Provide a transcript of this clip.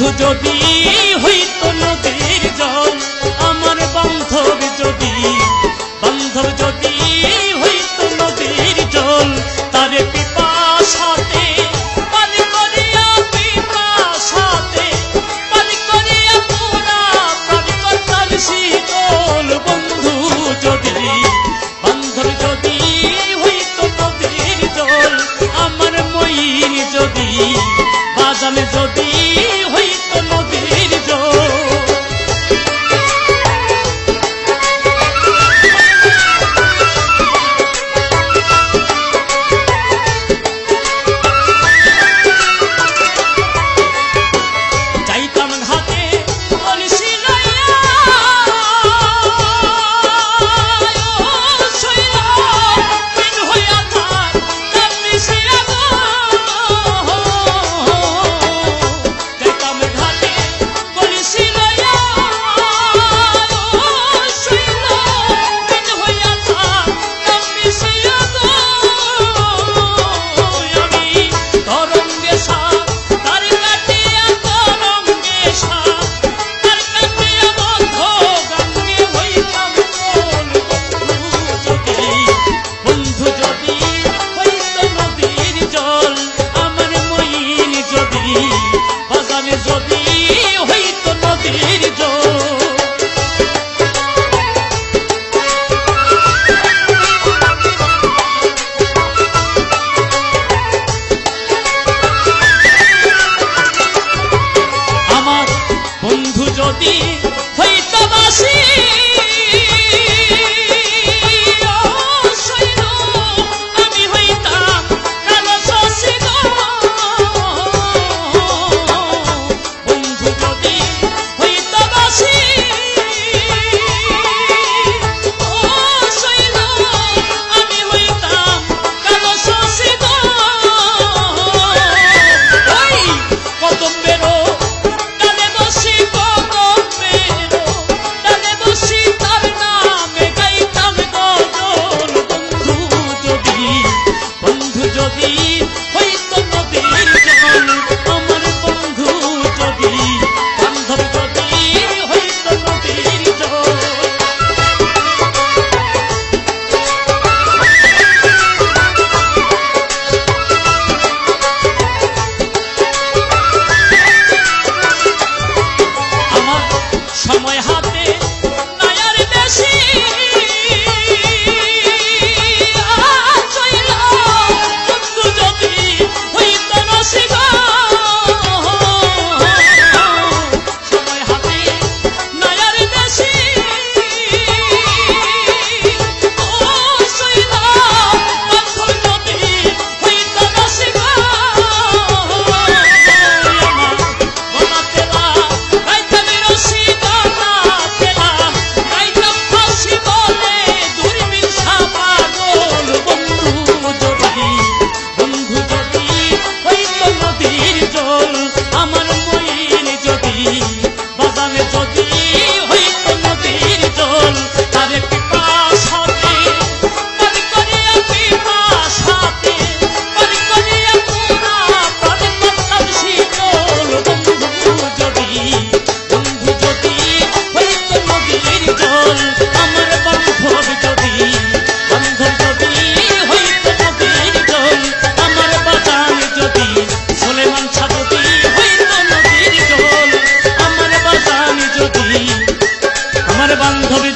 বন্ধু যদি হইতো নদীর জল আমার বান্ধব যদি হইতো নদীর জল তারে পিপাসাতে পানি করিয়া পিপাসাতে পানি করিয়া পুরা প্রাণী করতাম শীতল বন্ধু যদি বান্ধব যদি হইতো নদীর জল আমার ময়ূর যদি বাজান যদি হইতো নদীর জল যদি হইতো বাসি আমি হইতাম কালো শশী বন্ধু যদি হইতো বাসি আমি হইতাম কালো শশী কদম্বেরও বান্ধবী